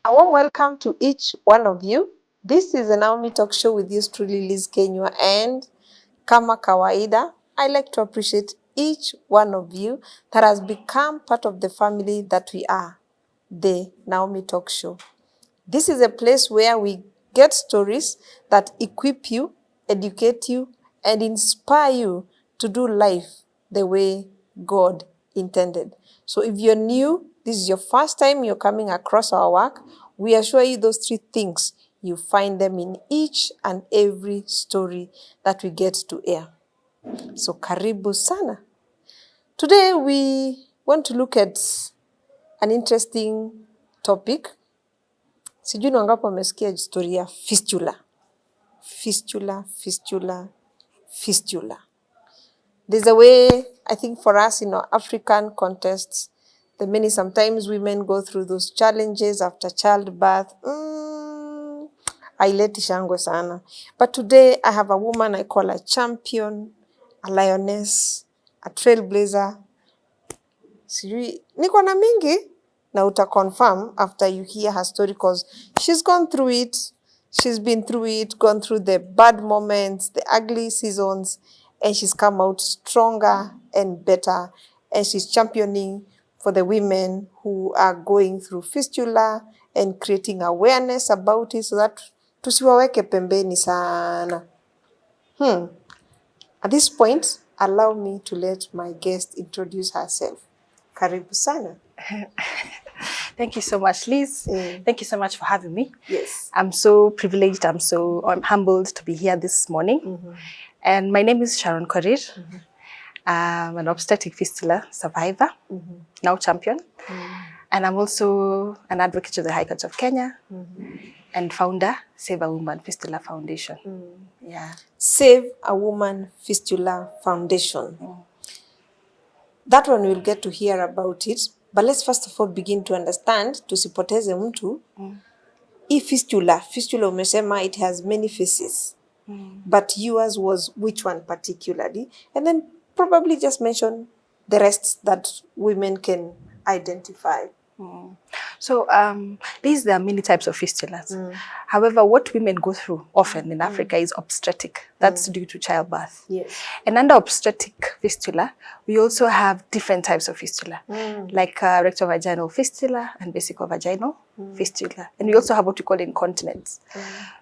A warm welcome to each one of you. This is the Naomi Talk Show with yours truly, Liz Kenywa, and kama kawaida, I like to appreciate each one of you that has become part of the family that we are, the Naomi Talk Show. This is a place where we get stories that equip you, educate you, and inspire you to do life the way God intended. So if you're new, this is your first time you're coming across our work, we assure you those three things, you find them in each and every story that we get to air. So karibu sana. Today we want to look at an interesting topic. Sijui ni wangapi wamesikia story ya fistula. Fistula. There's a way, I think for us in our African contexts, sometimes women go through those challenges after childbirth. Haileti shangwe sana. But today I have a woman I call a champion, a lioness, a trailblazer. Sijui, niko na mingi na uta confirm after you hear her story because she's gone through it. She's been through it, gone through the bad moments, the ugly seasons, and she's come out stronger and better. And she's championing for the women who are going through fistula and creating awareness about it so that tusiwaweke pembeni sana. At this point, allow me to let my guest introduce herself. Karibu sana. Thank you so much, Liz. Thank you so much for having me. Yes. I'm so privileged. I'm humbled to be here this morning. And my name is Sharon Korir. I'm an obstetric fistula survivor, now champion. And I'm also an advocate of the High Court of Kenya and founder, Save a Woman Fistula Foundation. Yeah. Save a Woman Fistula Foundation. That one we'll get to hear about it. But let's first of all begin to understand, tusipoteze mtu. Hii fistula umesema it has many faces. But yours was which one particularly? And then probably just mention the rest that women can identify. So there are many types of fistulas. However, what women go through often in Africa is obstetric. That's due to childbirth. Yes. And under obstetric fistula, we also have different types of fistula, like rectovaginal fistula and vesicovaginal fistula. And we also have what we call incontinence.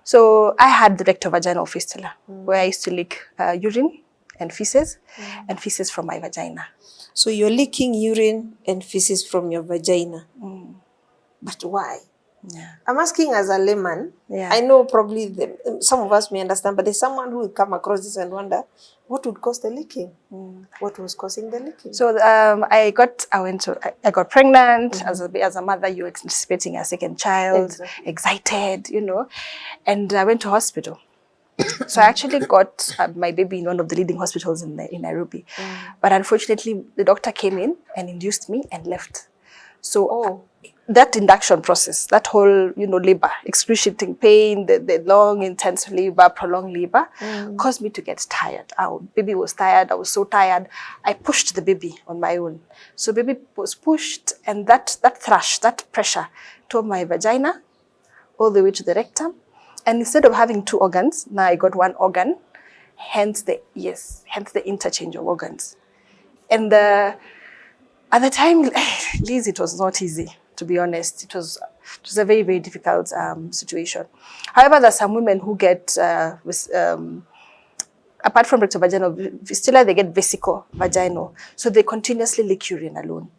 So I had the rectovaginal fistula, where I used to leak urine and feces from my vagina. So you're leaking urine and feces from your vagina. But why? Yeah. I'm asking as a layman. Yeah. I know probably some of us may understand, but there's someone who will come across this and wonder, what would cause the leaking? What was causing the leaking? So I got pregnant. As a mother, you're anticipating a second child, excited, and I went to hospital. So I actually got my baby in one of the leading hospitals in Nairobi. But unfortunately, the doctor came in and induced me and left. So that induction process, that whole, labor, excruciating pain, the long, intense labor, prolonged labor, caused me to get tired. Our baby was tired. I was so tired. I pushed the baby on my own. So baby was pushed, and that thrush, that pressure tore my vagina all the way to the rectum. And instead of having two organs, now I got one organ, hence the interchange of organs. And at the time, Liz, it was not easy, to be honest. It was a very, very difficult situation. However, there are some women who get, apart from rectovaginal fistula, they get vesicovaginal. So they continuously leak urine alone,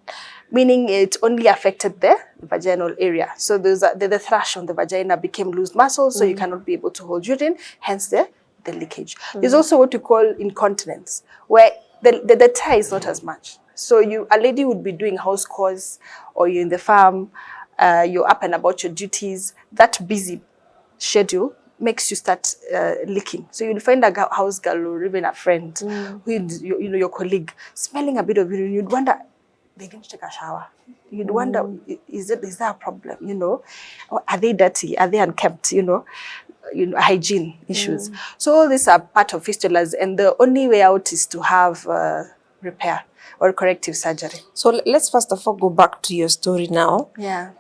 meaning it only affected the vaginal area. So the thrush on the vagina became loose muscles, so you cannot be able to hold urine, hence the leakage. There's also what you call incontinence, where the tear is not as much. So a lady would be doing house chores, or you're in the farm, you're up and about your duties. That busy schedule makes you start leaking. So you'll find a house girl or even a friend, who your colleague, smelling a bit of urine. You'd wonder, they didn't take a shower. You'd wonder, is there a problem? Or are they dirty? Are they unkempt? Hygiene issues. So all these are part of fistulas, and the only way out is to have repair or corrective surgery. So let's first of all go back to your story now. Yeah.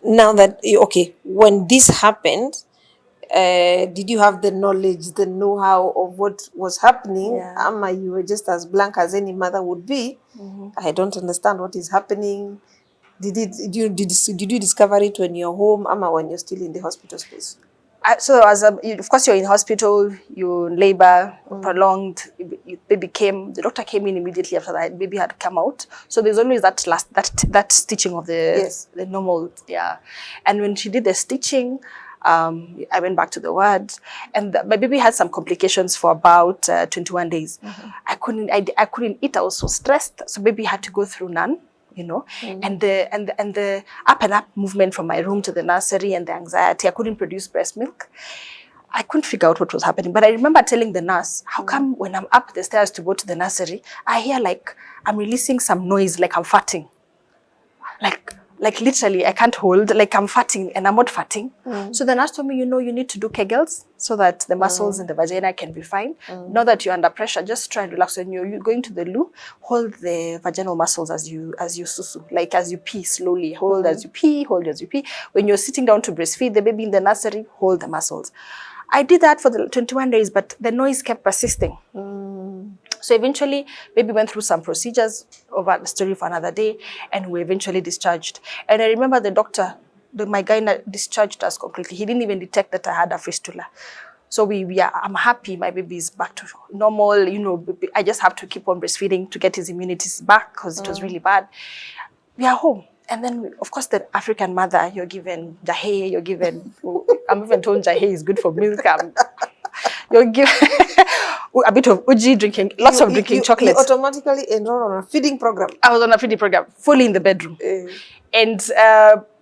now that okay, when this happened, did you have the knowledge, the know-how of what was happening? Yeah. You were just as blank as any mother would be. I don't understand what is happening. Did you discover it when you're home, when you're still in the hospital space? So of course, you're in hospital, you labor, prolonged, baby came, the doctor came in immediately after that, baby had come out. So there's always that stitching of Yes. the normal, yeah. And when she did the stitching, I went back to the ward, and my baby had some complications for about 21 days. I couldn't eat, I was so stressed. So baby had to go through none. And the up and up movement from my room to the nursery and the anxiety. I couldn't produce breast milk. I couldn't figure out what was happening. But I remember telling the nurse, how come when I'm up the stairs to go to the nursery, I hear like I'm releasing some noise, like I'm farting. Like literally, I can't hold, like I'm farting and I'm not farting. So the nurse told me, you need to do Kegels so that the muscles in the vagina can be fine. Now that you're under pressure, just try and relax. When you're going to the loo, hold the vaginal muscles as you susu, like as you pee slowly. Hold as you pee, hold as you pee. When you're sitting down to breastfeed the baby in the nursery, hold the muscles. I did that for the 21 days, but the noise kept persisting. So eventually, baby went through some procedures, over the story for another day, and we eventually discharged. And I remember the doctor, my gyna discharged us completely. He didn't even detect that I had a fistula. So I'm happy my baby is back to normal. I just have to keep on breastfeeding to get his immunities back because it was really bad. We are home. And then, of course, the African mother, you're given jahe, I'm even told jahe is good for milk. You're given a bit of uji, lots of drinking chocolates. You automatically enroll on a feeding program. I was on a feeding program, fully in the bedroom. And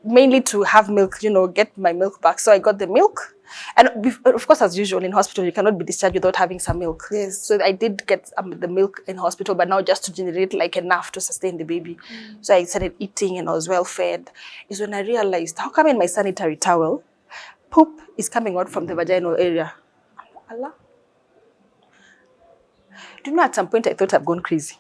mainly to have milk, get my milk back. So I got the milk. And of course, as usual, in hospital, you cannot be discharged without having some milk. Yes. So I did get the milk in hospital, but now just to generate like enough to sustain the baby. So I started eating and I was well fed. Is when I realized, how come in my sanitary towel, poop is coming out from the vaginal area? Allah. Do you know at some point I thought I've gone crazy?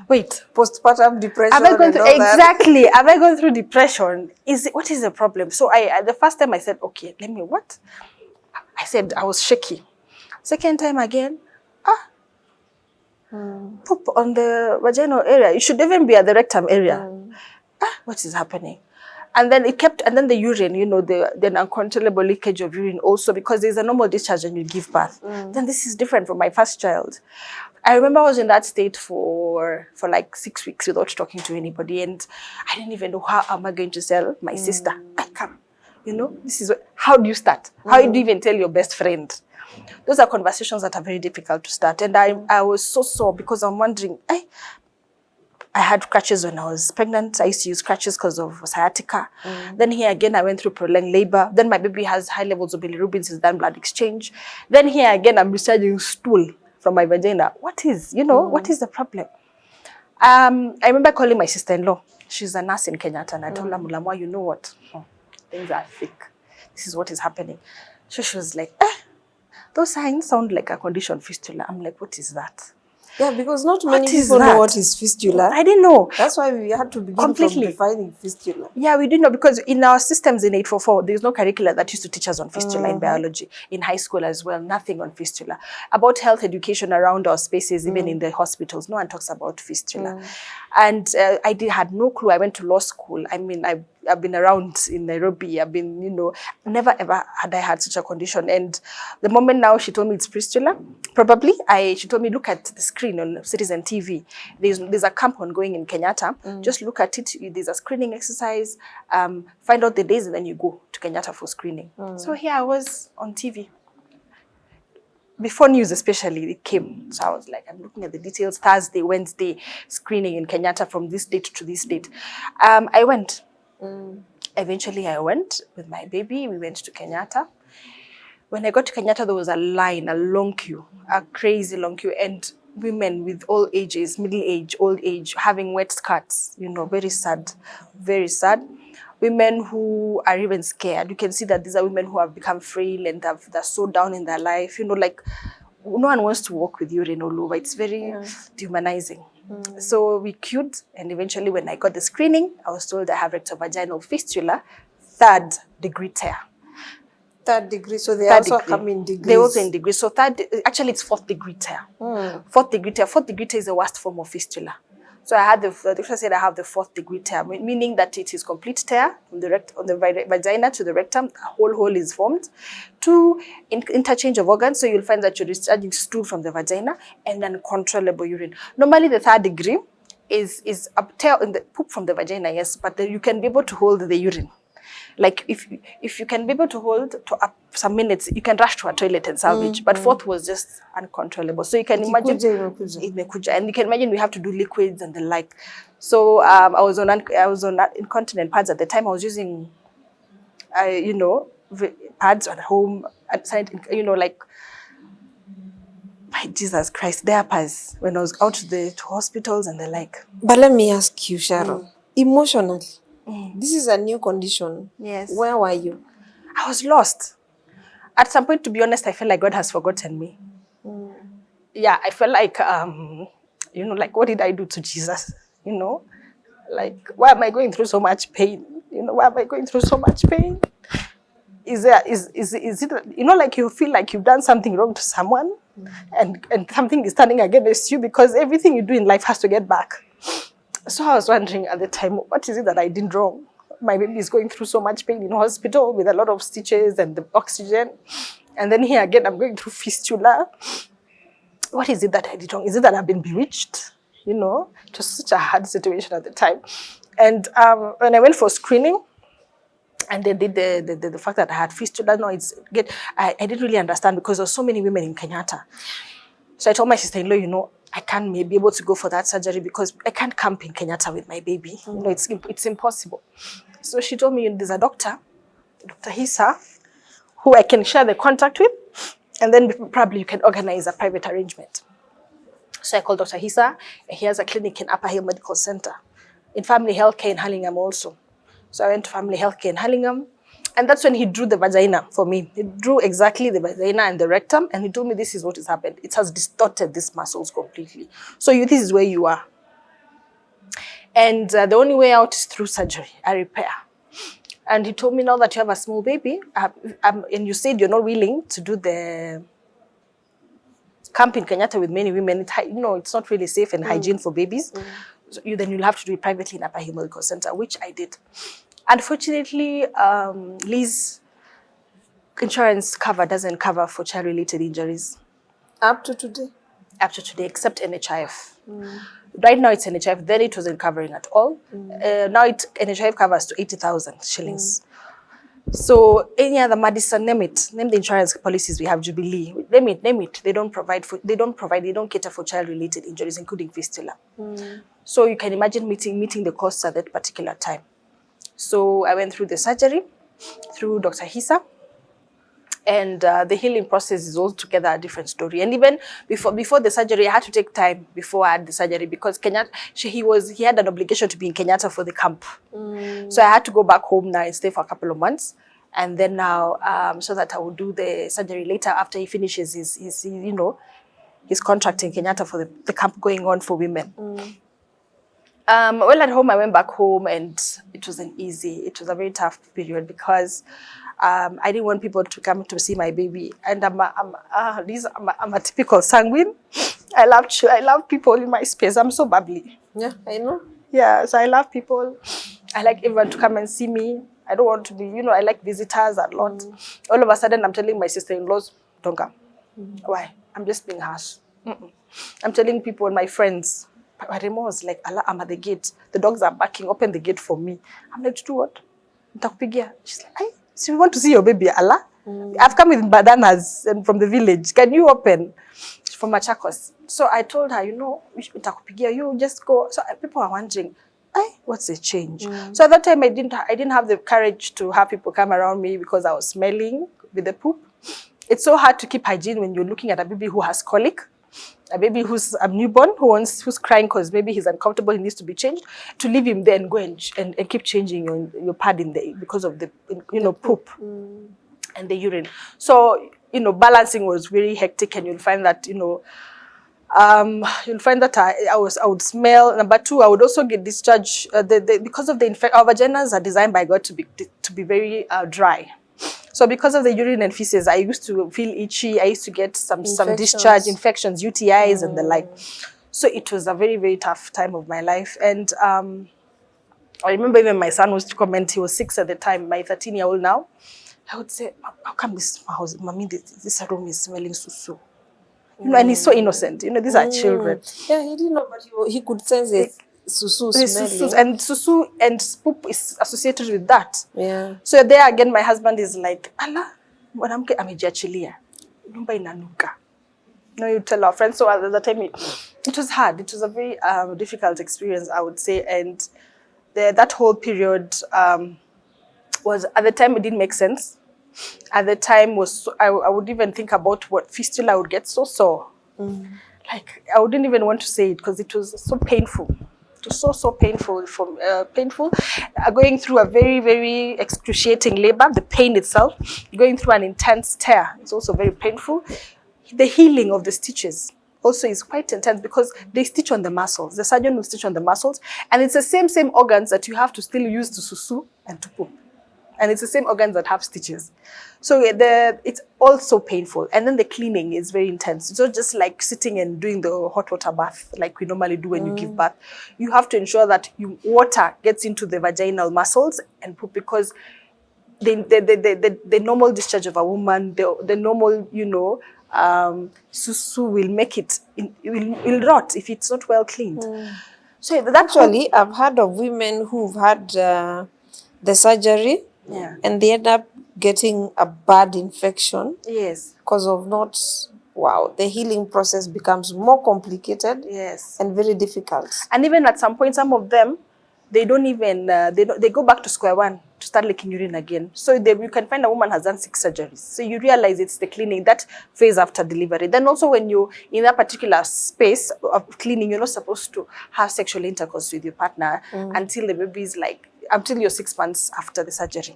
Wait. Postpartum depression. Have I gone through, exactly. Have I gone through depression? What is the problem? So the first time I said, okay, what? I said I was shaky. Second time again, poop on the vaginal area. It should even be at the rectum area. What is happening? And then the urine, the uncontrollable leakage of urine also, because there's a normal discharge when you give birth. Then this is different from my first child. I remember I was in that state for like 6 weeks without talking to anybody, and I didn't even know how am I going to tell my sister. I come, this is how do you start? How do you even tell your best friend? Those are conversations that are very difficult to start, and I was so sore because I'm wondering. I had crutches when I was pregnant. I used to use crutches because of sciatica. Then here again, I went through prolonged labor. Then my baby has high levels of bilirubin since done blood exchange. Then here again, I'm discharging stool from my vagina. What is the problem? I remember calling my sister-in-law. She's a nurse in Kenyatta, and I told her, Mulamwa, you know what? Things are thick. This is what is happening. So she was like, those signs sound like a condition fistula. I'm like, what is that? Yeah, because not many people know what is fistula. I didn't know. That's why we had to begin from defining fistula. Yeah, we didn't know, because in our systems in 844, there's no curricula that used to teach us on fistula in biology. In high school as well, nothing on fistula. About health education around our spaces, even in the hospitals, no one talks about fistula. And I had no clue. I went to law school. I mean, I've been around in Nairobi. I've been, never ever had I had such a condition. And the moment now she told me it's fistula, probably, she told me, look at the screen on Citizen TV. There's a camp ongoing in Kenyatta. Just look at it. There's a screening exercise. Find out the days and then you go to Kenyatta for screening. So here I was on TV. Before news especially, it came. So I was like, I'm looking at the details. Thursday, Wednesday, screening in Kenyatta from this date to this date. I went. Eventually, I went with my baby. We went to Kenyatta. When I got to Kenyatta, there was a line, a long queue, a crazy long queue, and women with all ages, middle age, old age, having wet skirts, very sad, very sad. Women who are even scared. You can see that these are women who have become frail and they're so down in their life, like no one wants to walk with urine all over. It's very dehumanizing. So we queued, and eventually when I got the screening, I was told I have rectovaginal fistula, 3rd degree tear. 3rd degree, so they also come in degrees. They also in degrees. So actually it's 4th degree tear. 4th degree tear. 4th degree tear is the worst form of fistula. So I had the doctor said I have the 4th degree tear, meaning that it is complete tear from the on the vagina to the rectum. A whole hole is formed. 2, interchange of organs. So you'll find that you're discharging stool from the vagina and uncontrollable urine. Normally the 3rd degree is a tear in the poop from the vagina, yes, but you can be able to hold the urine. Like if you can be able to hold to up some minutes, you can rush to a toilet and salvage. But 4th was just uncontrollable. So you can imagine, and you can imagine we have to do liquids and the like. So I was on incontinent pads at the time. I was using, pads at home, like, my Jesus Christ, diapers when I was out to hospitals and the like. But let me ask you, Sharon, emotionally. This is a new condition. Yes. Where were you? I was lost. At some point, to be honest, I felt like God has forgotten me. Yeah, I felt like, like, what did I do to Jesus? Like, why am I going through so much pain? Why am I going through so much pain? Is it, like you feel like you've done something wrong to someone and something is turning against you because everything you do in life has to get back. So I was wondering at the time, what is it that I did wrong? My baby is going through so much pain in hospital with a lot of stitches and the oxygen. And then here again, I'm going through fistula. What is it that I did wrong? Is it that I've been bewitched? It was such a hard situation at the time. And when I went for screening, and they did the fact that I had fistula, I didn't really understand because there were so many women in Kenyatta. So I told my sister-in-law, I can't be able to go for that surgery because I can't camp in Kenyatta with my baby. It's impossible. So she told me there's a doctor, Dr. Hisa, who I can share the contact with, and then probably you can organize a private arrangement. So I called Dr. Hisa. He has a clinic in Upper Hill Medical Center, in Family Healthcare in Hurlingham also. So I went to Family Healthcare in Hurlingham. And that's when he drew the vagina for me. He drew exactly the vagina and the rectum, and he told me this is what has happened. It has distorted these muscles completely. So this is where you are. And the only way out is through surgery, a repair. And he told me, now that you have a small baby, and you said you're not willing to do the camp in Kenyatta with many women, it's not really safe and hygiene for babies. So then you'll have to do it privately in Upper Hill Medical Center, which I did. Unfortunately, Liz insurance cover doesn't cover for child-related injuries. Up to today? Up to today, except NHIF. Right now it's NHIF, then it wasn't covering at all. Now NHIF covers to 80,000 shillings. So any other Madison, name the insurance policies we have, Jubilee, name it. They don't cater for child-related injuries, including fistula. So you can imagine meeting the costs at that particular time. So I went through the surgery, through Dr. Hisa, and the healing process is altogether a different story. And even before the surgery, I had to take time before I had the surgery because he had an obligation to be in Kenyatta for the camp. So I had to go back home now and stay for a couple of months. And then now, so that I will do the surgery later after he finishes his contract in Kenyatta for the camp going on for women. Well, at home, I went back home and it wasn't easy. It was a very tough period because I didn't want people to come to see my baby. And I'm a typical sanguine. I love people in my space. I'm so bubbly. Yeah, I know. Yeah, so I love people. I like everyone to come and see me. I don't want to be, I like visitors a lot. All of a sudden, I'm telling my sister-in-laws, don't come. Why? I'm just being harsh. I'm telling people, my friends, Remo was like, Allah, I'm at the gate. The dogs are barking. Open the gate for me. I'm like, to do what? She's like, so we want to see your baby, Allah. I've come with bananas and from the village. Can you open? From Machakos. So I told her, you just go. So people are wondering, what's the change? So at that time, I didn't have the courage to have people come around me because I was smelling with the poop. It's so hard to keep hygiene when you're looking at a baby who has colic. A baby who's a newborn, who's crying because maybe he's uncomfortable, he needs to be changed, to leave him there and go and keep changing your pad because of the poop and the urine. So you know, balancing was very hectic, and you'll find that, you know, you'll find that I would smell. Number two, I would also get discharged because of the our vaginas are designed by God to be very dry. So because of the urine and feces, I used to feel itchy. I used to get some discharge infections, UTIs and the like. So it was a very, very tough time of my life. And I remember even my son was to comment. He was 6 at the time, my 13-year-old now. I would say, how come this house, mommy, this room is smelling susu? You know, and he's so innocent. You know, these are children. Yeah, he didn't know, but he could sense it. Susu smelling. And susu and poop is associated with that. Yeah. So there again, my husband is like, "Ala, mwanamke amejiachilia, nyumba inanuka." No, you tell our friends. So at the time, it was hard. It was a very difficult experience, I would say. And that whole period was, at the time, it didn't make sense. At the time I would even think about what fistula I would get so sore. Like I wouldn't even want to say it because it was so painful. It was so painful. Painful. Going through a very, very excruciating labor, the pain itself, going through an intense tear. It's also very painful. The healing of the stitches also is quite intense because they stitch on the muscles. The surgeon will stitch on the muscles, and it's the same organs that you have to still use to susu and to poop. And it's the same organs that have stitches. So it's also painful. And then the cleaning is very intense. It's not just like sitting and doing the hot water bath like we normally do when you give birth. You have to ensure that water gets into the vaginal muscles and poop, because the normal discharge of a woman, the normal, you know, susu will make it will rot if it's not well cleaned. So actually, I've heard of women who've had the surgery, and they end up getting a bad infection. Yes. Because of the healing process becomes more complicated. Yes. And very difficult. And even at some point, some of them, they don't even, they go back to square one to start leaking urine again. So you can find a woman has done 6 surgeries. So you realize it's the cleaning, that phase after delivery. Then also when you're in that particular space of cleaning, you're not supposed to have sexual intercourse with your partner until the baby is until you're 6 months after the surgery,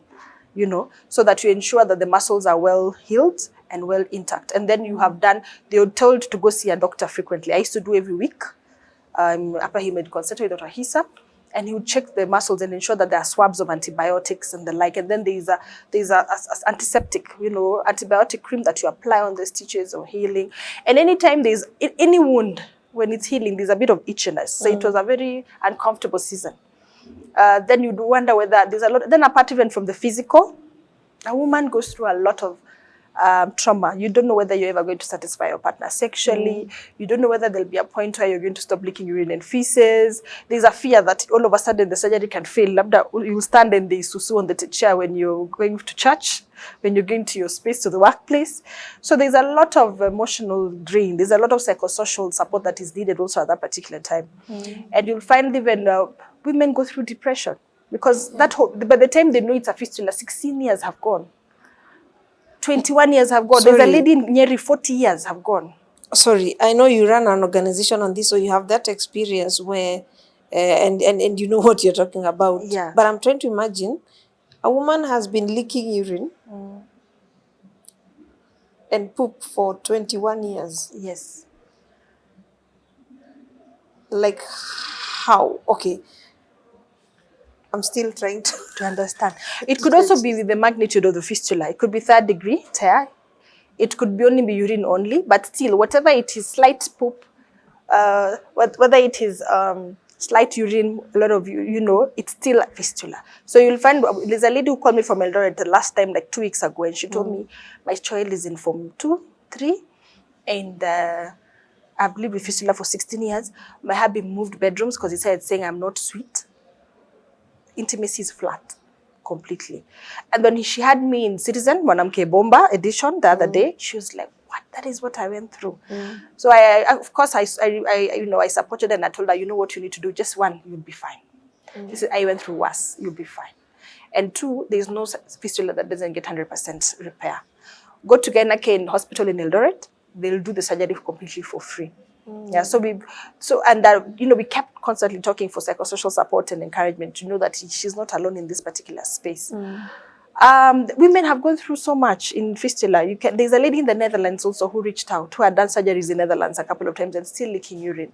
you know, so that you ensure that the muscles are well healed and well intact. And then you're told to go see a doctor frequently. I used to do every week. Upper he made consult with Dr. Hisa, and he would check the muscles and ensure that there are swabs of antibiotics and the like. And then there's a antiseptic, you know, antibiotic cream that you apply on the stitches or healing. And anytime there's any wound, when it's healing, there's a bit of itchiness. So it was a very uncomfortable season. Then you do wonder whether there's a lot. Then apart even from the physical, a woman goes through a lot of trauma. You don't know whether you're ever going to satisfy your partner sexually. You don't know whether there'll be a point where you're going to stop leaking urine and feces. There's a fear that all of a sudden the surgery can fail. You'll stand and there's susu on the chair when you're going to church, when you're going to your space, to the workplace. So there's a lot of emotional drain. There's a lot of psychosocial support that is needed also at that particular time. And you'll find even women go through depression because by the time they know it's a fistula, 16 years have gone. 21 years have gone. Sorry. There's a lady nearly 40 years have gone. Sorry, I know you run an organization on this, so you have that experience where, and you know what you're talking about. Yeah. But I'm trying to imagine, a woman has been leaking urine and poop for 21 years. Yes. Like, how? Okay. I'm still trying to understand. It could also be with the magnitude of the fistula. It could be 3rd degree tear. It could be only be urine only, but still, whatever it is, slight poop, whether it is slight urine, a lot of you know, it's still a fistula. So you'll find there's a lady who called me from Eldoret the last time, like 2 weeks ago, and she told me my child is in form 2, 3, and I've lived with fistula for 16 years. My hubby moved bedrooms because he started saying I'm not sweet. Intimacy is flat completely. And when she had me in Citizen Mwanamke Bomba edition the other day, she was like, what? That is what I went through. So I of course I supported her, and I told her, you know what you need to do, just 1, you'll be fine. This is, I went through worse, you'll be fine. And 2, there's no fistula that doesn't get 100% repair. Go to Gynecare hospital in Eldoret, they'll do the surgery completely for free. Yeah, we kept constantly talking for psychosocial support and encouragement to know that she's not alone in this particular space. Women have gone through so much in fistula. There's a lady in the Netherlands also who reached out, who had done surgeries in the Netherlands a couple of times and still leaking urine.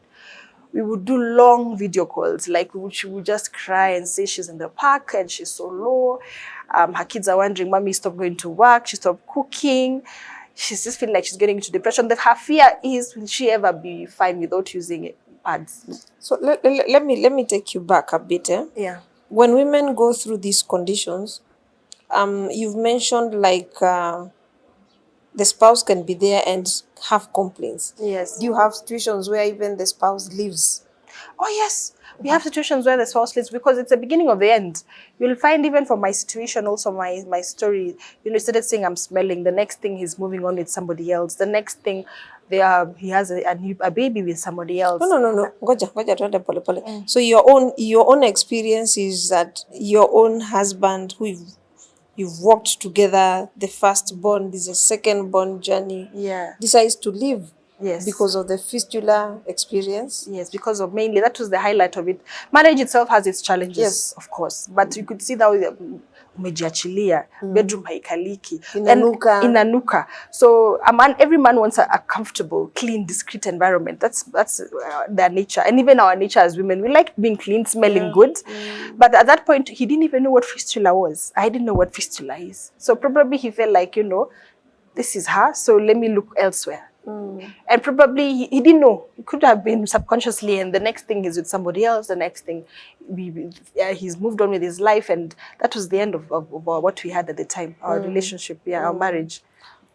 We would do long video calls, like she would just cry and say she's in the park and she's so low. Her kids are wondering, Mommy, stop going to work, she stopped cooking. She's just feeling like she's getting into depression. Her fear is, will she ever be fine without using pads? So let me take you back a bit. Yeah. When women go through these conditions, you've mentioned like the spouse can be there and have complaints. Yes. Do you have situations where even the spouse leaves? Oh, yes. We have situations where the spouse leaves because it's the beginning of the end. You'll find even from my situation, also my story, he started saying I'm smelling. The next thing he's moving on with somebody else. The next thing he has a baby with somebody else. No. Ngoja tuende pole pole. So your own experience is that your own husband who you've worked together, the firstborn, this is a second-born journey, decides to leave. Yes. Because of the fistula experience? Yes, because of mainly, that was the highlight of it. Marriage itself has its challenges, yes, of course. But you could see that umejiachilia, bedroom haikaliki, inanuka. So every man wants a comfortable, clean, discreet environment. That's their nature. And even our nature as women, we like being clean, smelling good. But at that point, he didn't even know what fistula was. I didn't know what fistula is. So probably he felt like, this is her, so let me look elsewhere. And probably he didn't know. It could have been subconsciously, and the next thing is with somebody else. The next thing, he's moved on with his life, and that was the end of what we had at the time, our relationship, our marriage.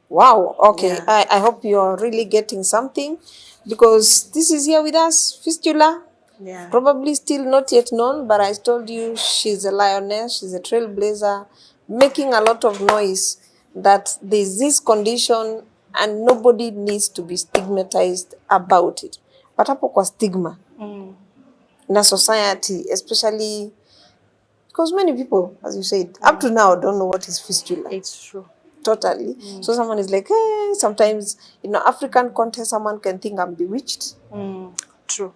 Wow. Okay. Yeah. I hope you're really getting something, because this is here with us, fistula. Yeah. Probably still not yet known, but I told you she's a lioness, she's a trailblazer, making a lot of noise that there's this condition and nobody needs to be stigmatized about it. But hapo kwa stigma na society, especially because many people, as you said, up to now don't know what is fistula. It's true. Totally. So someone is like, sometimes in an African context, someone can think I'm bewitched. True.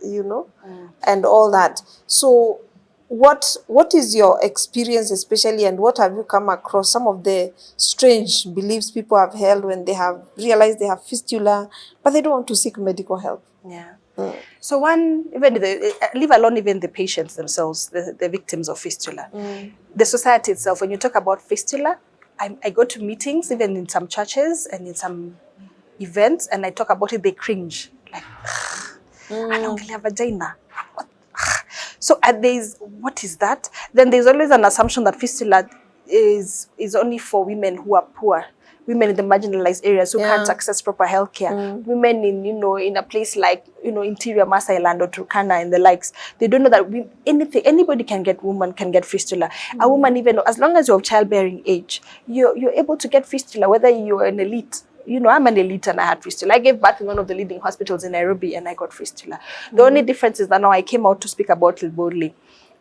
And all that. So what is your experience especially, and what have you come across, some of the strange beliefs people have held when they have realized they have fistula, but they don't want to seek medical help? Yeah. So leave alone even the patients themselves, the victims of fistula. The society itself, when you talk about fistula, I go to meetings, even in some churches and in some events, and I talk about it, they cringe. Like, anaongelea vagina. So what is that? Then there's always an assumption that fistula is only for women who are poor, women in the marginalized areas who can't access proper healthcare, women in a place like interior Masai land or Turkana and the likes. They don't know that anybody woman can get fistula. A woman, even as long as you're of childbearing age, you're able to get fistula, whether you're an elite. I'm an elite and I had fistula. I gave birth in one of the leading hospitals in Nairobi and I got fistula. The only difference is that now I came out to speak about it boldly.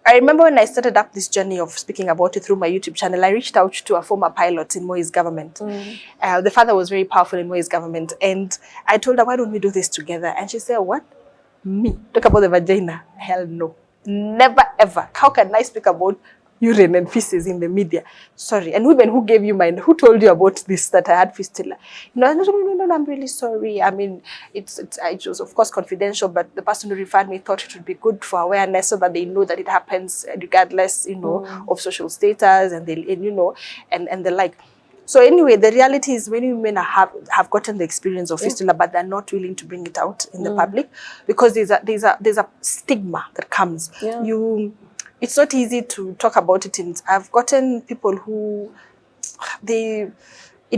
I remember when I started up this journey of speaking about it through my YouTube channel, I reached out to a former pilot in Moi's government. The father was very powerful in Moi's government. And I told her, why don't we do this together? And she said, what? Me? Talk about the vagina? Hell no. Never ever. How can I speak about urine and feces in the media? Sorry. And women, who gave you mine? Who told you about this, that I had fistula? No, I'm really sorry. I mean, it was of course confidential, but the person who referred me thought it would be good for awareness so that they know that it happens regardless, of social status and the like. So anyway, the reality is many women have gotten the experience of fistula, but they're not willing to bring it out in the public because there's a stigma that comes. It's not easy to talk about it. I've gotten people who it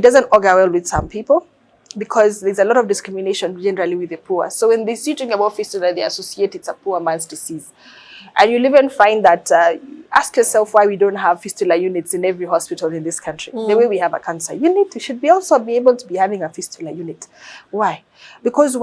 doesn't augur well with some people because there's a lot of discrimination generally with the poor. So when they see talking about fistula, they associate it's a poor man's disease. And you'll even find that, ask yourself why we don't have fistula units in every hospital in this country. The way we have a cancer unit, we should also be able to be having a fistula unit. Why? Because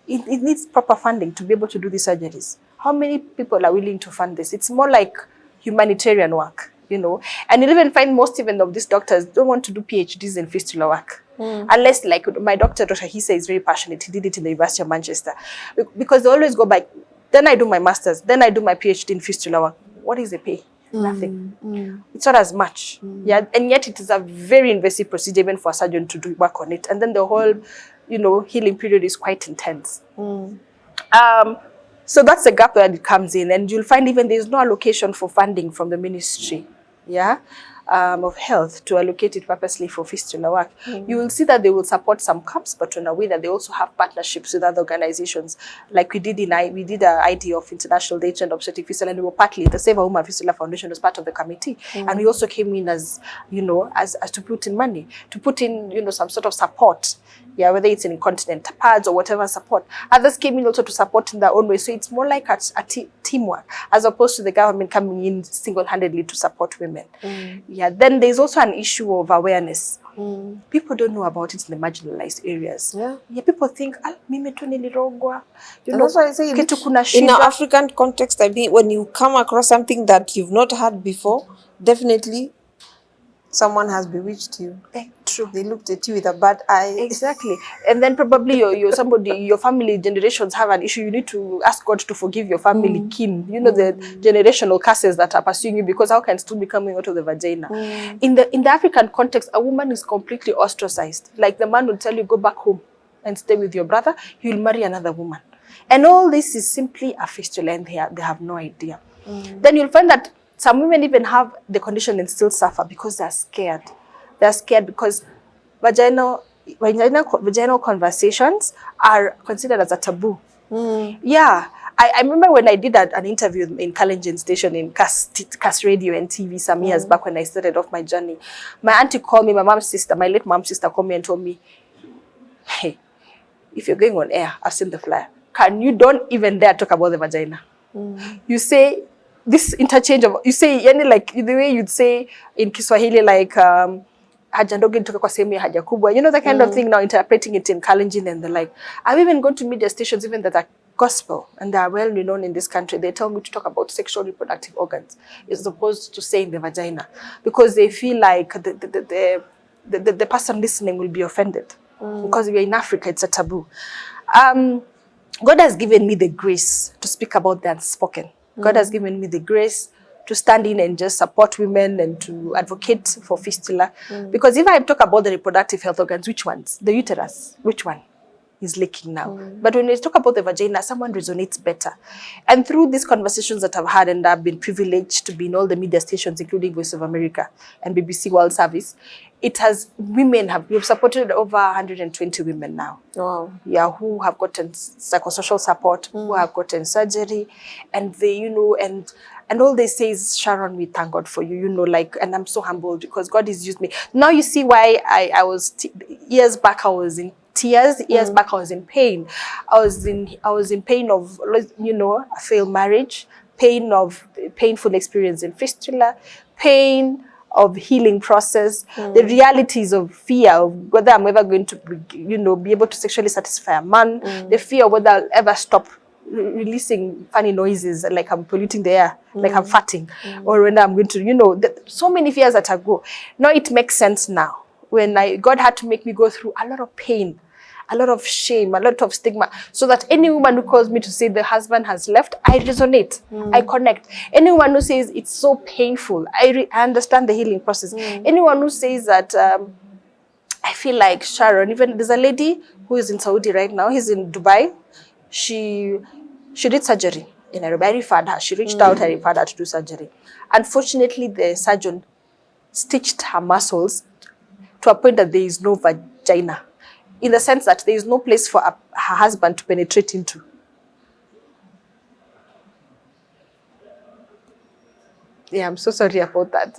it needs proper funding to be able to do these surgeries. How many people are willing to fund this? It's more like humanitarian work, And you'll even find most even of these doctors don't want to do PhDs in fistula work. Unless, like my doctor, Dr. Hisa, is very passionate. He did it in the University of Manchester. Because they always go by, then I do my master's, then I do my PhD in fistula work. What is the pay? Nothing. It's not as much. Yeah, and yet it is a very invasive procedure even for a surgeon to do work on it. And then the whole, healing period is quite intense. So that's the gap that it comes in, and you'll find even there's no allocation for funding from the ministry, of health to allocate it purposely for fistula work. You will see that they will support some camps, but in a way that they also have partnerships with other organizations, like we did a ID of International Day and Obstetric Fistula, and we were partly the Save a Woman Fistula Foundation was part of the committee, and we also came in as as to put in money, to put in some sort of support. Yeah, whether it's in incontinent pads or whatever support. Others came in also to support in their own way. So it's more like a teamwork, as opposed to the government coming in single-handedly to support women. Yeah, then there's also an issue of awareness. People don't know about it in the marginalized areas. Yeah, people think, mimi tu nilirogwa. That's why I say, in our African context, I mean, when you come across something that you've not heard before, definitely someone has bewitched you. True. They looked at you with a bad eye. Exactly. And then probably your family generations have an issue. You need to ask God to forgive your family kin. The generational curses that are pursuing you, because how can it still be coming out of the vagina? In the African context, a woman is completely ostracized. Like the man will tell you, go back home and stay with your brother. He will marry another woman. And all this is simply a fistula, and they have no idea. Then you'll find that some women even have the condition and still suffer because they're scared. They're scared because vaginal conversations are considered as a taboo. Yeah. I remember when I did an interview in Kalenjin station in Cass Radio and TV some years back when I started off my journey. My auntie called me, my late mom's sister called me and told me, hey, if you're going on air, I've seen the flyer. Don't even dare talk about the vagina. You say, this interchange of, you say, like the way you'd say in Kiswahili, like, haja ndogo inatoka kwa sehemu ya haja kubwa. The kind of thing now, interpreting it in Kalenjin and the like. I've even gone to media stations, even that are gospel, and they are well known in this country. They tell me to talk about sexual reproductive organs as opposed to saying the vagina, because they feel like the person listening will be offended. Because we're in Africa, it's a taboo. God has given me the grace to speak about the unspoken. God has given me the grace to stand in and just support women and to advocate for fistula. Because if I talk about the reproductive health organs, which ones? The uterus, which one is leaking now? But when we talk about the vagina, someone resonates better. And through these conversations that I've had, and I've been privileged to be in all the media stations, including Voice of America and BBC World Service, we've supported over 120 women now. Wow. Yeah, who have gotten psychosocial support, who have gotten surgery, and they, and all they say is, Sharon, we thank God for you, and I'm so humbled because God has used me. Now you see why I was, years back I was in tears, years back I was in pain. I was in pain of, a failed marriage, pain of painful experience in fistula, pain of healing process, the realities of fear of whether I'm ever going to, be able to sexually satisfy a man, the fear of whether I'll ever stop releasing funny noises, like I'm polluting the air, like I'm farting, or when I'm going to, so many fears that I go. Now it makes sense now. When God had to make me go through a lot of pain, a lot of shame, a lot of stigma, so that any woman who calls me to say the husband has left, I resonate, I connect. Anyone who says it's so painful, I understand the healing process. Anyone who says that I feel like Sharon, even there's a lady who is in Saudi right now, he's in Dubai, she did surgery in Nairobi. I referred her, she reached out, I referred her to do surgery. Unfortunately, the surgeon stitched her muscles to a point that there is no vagina, in the sense that there is no place for her husband to penetrate into. Yeah, I'm so sorry about that.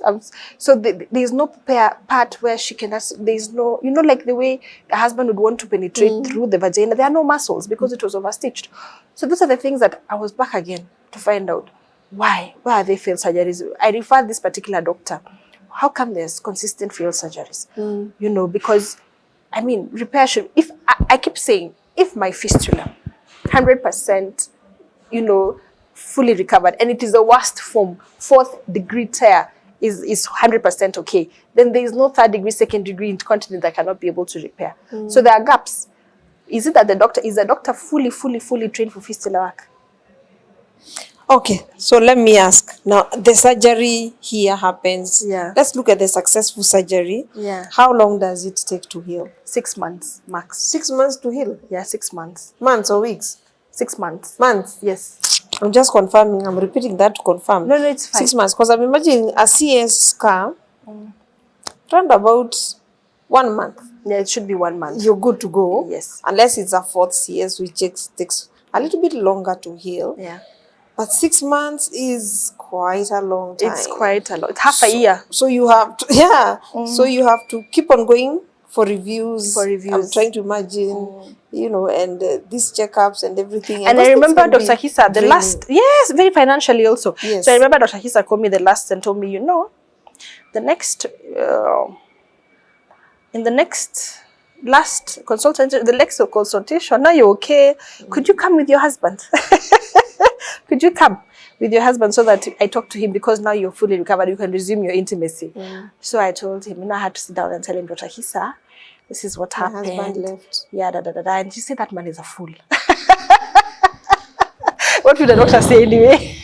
So there's no part where she can, there's no, like the way the husband would want to penetrate through the vagina, there are no muscles because it was overstitched. So those are the things that I was back again to find out. Why are they failed surgeries? I referred this particular doctor. How come there's consistent failed surgeries? Because, repair should, if I keep saying, if my fistula, 100%, fully recovered, and it is the worst form, 4th degree tear is 100% okay, then there is no 3rd degree, 2nd degree incontinence that cannot be able to repair. So there are gaps. Is it that the doctor fully trained for fistula work? Okay, so let me ask now. The surgery here happens. Yeah. Let's look at the successful surgery. Yeah. How long does it take to heal? 6 months max. 6 months to heal? Yeah, 6 months. Months or weeks? 6 months. Months? Yes. I'm just confirming. I'm repeating that to confirm. No, it's fine. 6 months, because I'm imagining a CS scar round about 1 month. Yeah, it should be 1 month. You're good to go. Yes. Unless it's a fourth CS, which takes a little bit longer to heal. Yeah. But 6 months is quite a long time. It's quite a lot. It's half a year. So you have to, so you have to keep on going for reviews. I'm trying to imagine, and these checkups and everything. And I remember Dr. Hisa, the last, yes, very financially also. Yes. So I remember Dr. Hisa called me the last and told me, the next, in the next last consultation, the next consultation, now you're okay. Could you come with your husband? Could you come with your husband so that I talk to him, because now you're fully recovered, you can resume your intimacy. So I told him, I had to sit down and tell him, Dr. Hisa, this is what happened. My husband left. Yeah, and she said that man is a fool. What would the doctor say anyway?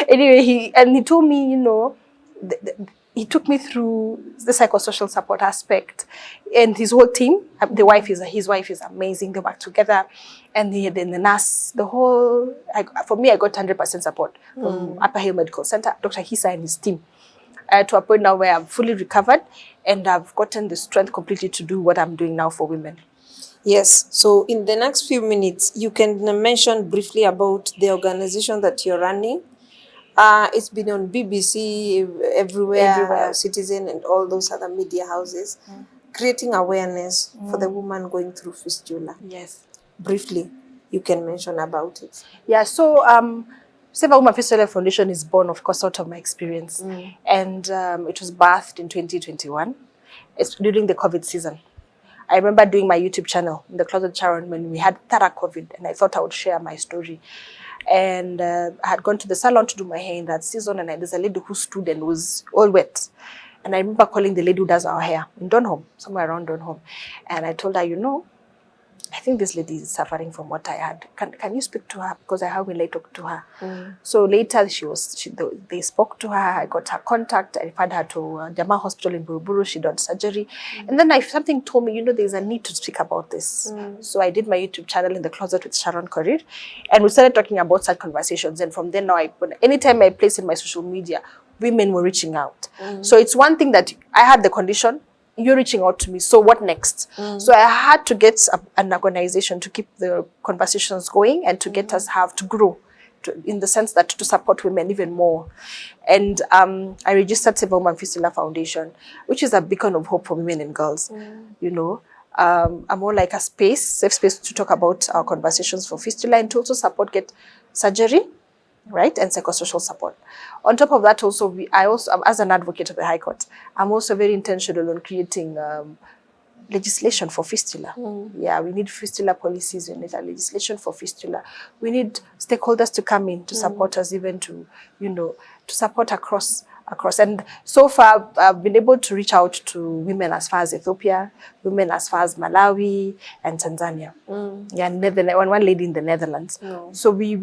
Anyway, he told me, he took me through the psychosocial support aspect, and his whole team. His wife is amazing. They work together, and the nurse, for me, I got 100% support from Upper Hill Medical Center, Dr. Hisa and his team, to a point now where I'm fully recovered, and I've gotten the strength completely to do what I'm doing now for women. Yes. So in the next few minutes, you can mention briefly about the organization that you're running. It's been on BBC, everywhere, Citizen, and all those other media houses, creating awareness for the woman going through fistula. Yes. Briefly, you can mention about it. Yeah, so Save a Woman Fistula Foundation is born, of course, out of my experience. And it was birthed in 2021. It's during the COVID season. I remember doing my YouTube channel, in the Closet Sharon, when we had thorough COVID, and I thought I would share my story. And I had gone to the salon to do my hair in that season, and there's a lady who stood and was all wet. And I remember calling the lady who does our hair in Donholm, somewhere around Donholm. And I told her, I think this lady is suffering from what I had. Can you speak to her? Because how will I talk to her? So later they spoke to her. I got her contact. I referred her to Jama Hospital in Buruburu. She did surgery. And then something told me, there's a need to speak about this. So I did my YouTube channel, In the Closet with Sharon Korir. And we started talking about such conversations. And from then on, anytime I place in my social media, women were reaching out. So it's one thing that I had the condition, you're reaching out to me, so what next? So I had to get an organization to keep the conversations going and to get us to grow, in the sense that to support women even more. And I registered Save a Woman Fistula Foundation, which is a beacon of hope for women and girls. I'm more like a safe space to talk about our conversations for fistula, and to also get surgery, right, and psychosocial support. On top of that, also, I also, as an advocate of the High Court, I'm also very intentional on creating legislation for fistula. Yeah, we need fistula policies. We need a legislation for fistula. We need stakeholders to come in to support us, even to support across. And so far, I've been able to reach out to women as far as Ethiopia, women as far as Malawi and Tanzania. Yeah, one lady in the Netherlands. So we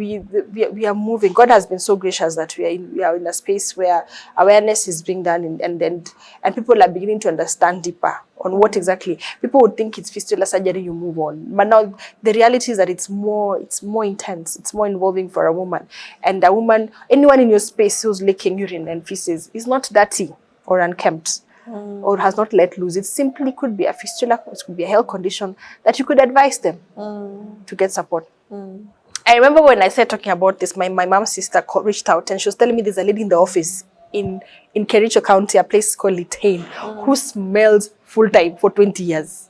are moving. God has been so gracious that we are in a space where awareness is being done, and people are beginning to understand deeper on what exactly. People would think it's fistula surgery, you move on. But now the reality is that it's more intense, it's more involving for a woman. And a woman, anyone in your space who's leaking urine and feces is not dirty or unkempt or has not let loose. It simply could be a fistula, it could be a health condition that you could advise them to get support. I remember when I started talking about this, my mom's sister reached out and she was telling me there's a lady in the office in Kericho County, a place called Litain, who smells full time for 20 years.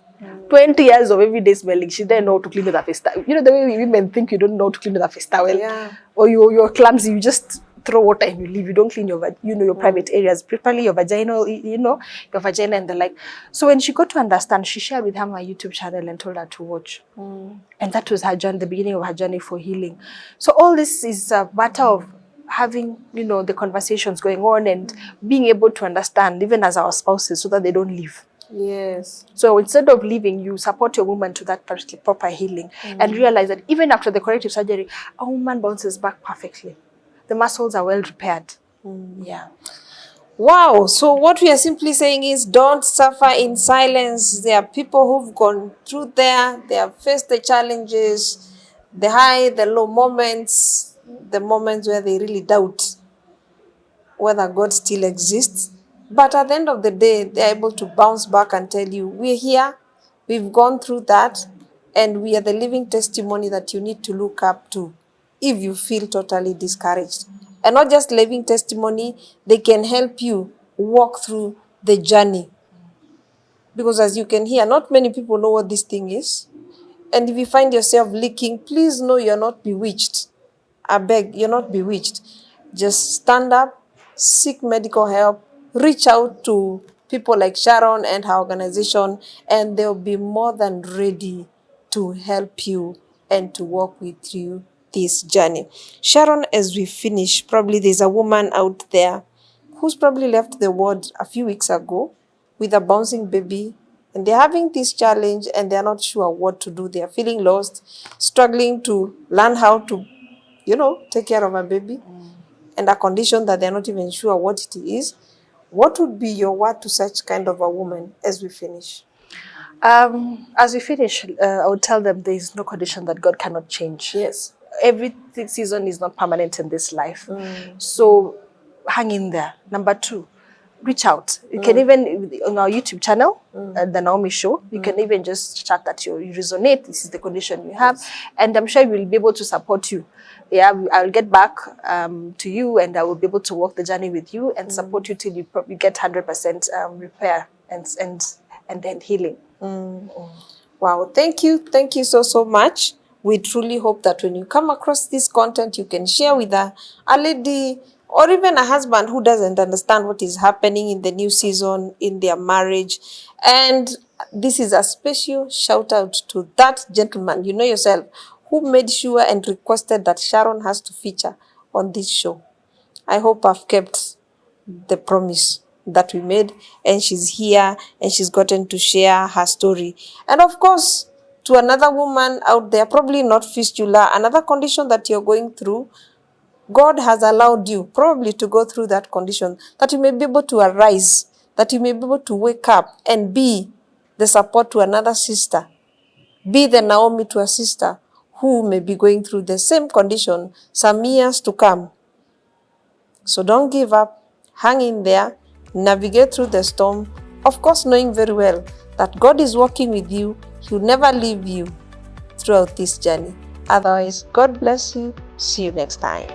20 years of everyday smelling. She didn't know how to clean with a face towel. The way women think you don't know how to clean with a face towel. Or you're clumsy, you just throw water and you leave. You don't clean your private areas, particularly your vaginal, your vagina and the like. So when she got to understand, she shared with her my YouTube channel and told her to watch. And that was her journey, the beginning of her journey for healing. So all this is a matter of having, the conversations going on and being able to understand, even as our spouses, so that they don't leave. Yes. So instead of leaving, you support your woman to that proper healing and realize that even after the corrective surgery, a woman bounces back perfectly. the muscles are well repaired. Yeah. Wow. So what we are simply saying is don't suffer in silence. There are people who've gone through there. They have faced the challenges, the high, the low moments, the moments where they really doubt whether God still exists. But at the end of the day, they're able to bounce back and tell you, we're here, we've gone through that, and we are the living testimony that you need to look up to if you feel totally discouraged. And not just living testimony, they can help you walk through the journey. Because as you can hear, not many people know what this thing is. And if you find yourself leaking, please know you're not bewitched. I beg, you're not bewitched. Just stand up, seek medical help, reach out to people like Sharon and her organization, and they'll be more than ready to help you and to walk with you this journey. Sharon, as we finish, probably there's a woman out there who's probably left the ward a few weeks ago with a bouncing baby, and they're having this challenge and they're not sure what to do. They're feeling lost, struggling to learn how to, take care of a baby and a condition that they're not even sure what it is. What would be your word to such kind of a woman as we finish? As we finish, I would tell them there is no condition that God cannot change. Yes. Every season is not permanent in this life. So hang in there. Number 2, reach out. You can even, on our YouTube channel, The Naomi Show, you can even just chat that you resonate. This is the condition you have. And I'm sure we'll be able to support you. Yeah, I'll get back to you, and I will be able to walk the journey with you and support you till you probably get 100% repair and then healing. Wow, thank you so much. We truly hope that when you come across this content, you can share with a lady or even a husband who doesn't understand what is happening in the new season in their marriage. And this is a special shout out to that gentleman, you know yourself, who made sure and requested that Sharon has to feature on this show. I hope I've kept the promise that we made, and she's here and she's gotten to share her story. And of course, to another woman out there, probably not fistula, another condition that you're going through, God has allowed you probably to go through that condition, that you may be able to arise, that you may be able to wake up and be the support to another sister, be the Naomi to a sister who may be going through the same condition some years to come. So don't give up, hang in there, navigate through the storm, of course knowing very well that God is working with you. He'll never leave you throughout this journey. Otherwise, God bless you. See you next time.